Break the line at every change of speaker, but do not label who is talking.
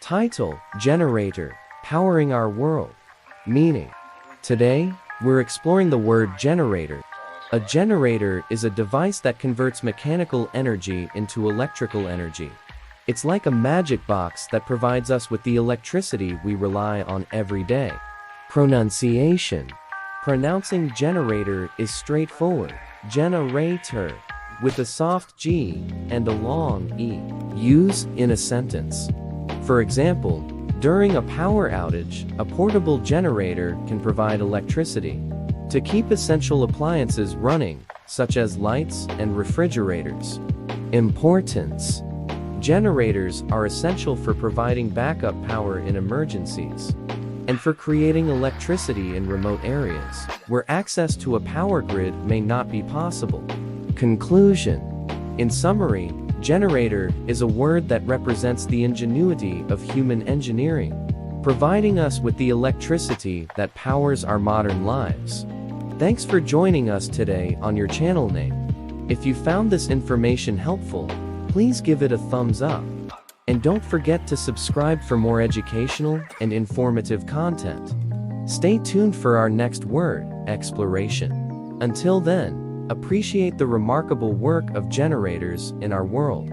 Title: Generator, powering our world. Meaning: today, we're exploring the word generator. A generator is a device that converts mechanical energy into electrical energy. It's like a magic box that provides us with the electricity we rely on every day. Pronunciation: pronouncing generator is straightforward. ʻdʒɛnə́reɪtər, with a soft G and a long E. Use in a sentence. For example, during a power outage, a portable generator can provide electricity to keep essential appliances running, such as lights and refrigerators. Importance: generators are essential for providing backup power in emergencies and for creating electricity in remote areas where access to a power grid may not be possible. Conclusion: in summary, generator is a word that represents the ingenuity of human engineering, providing us with the electricity that powers our modern lives. Thanks for joining us today on your channel name. If you found this information helpful, please give it a thumbs up. And don't forget to subscribe for more educational and informative content. Stay tuned for our next word exploration. Until then, appreciate the remarkable work of generators in our world.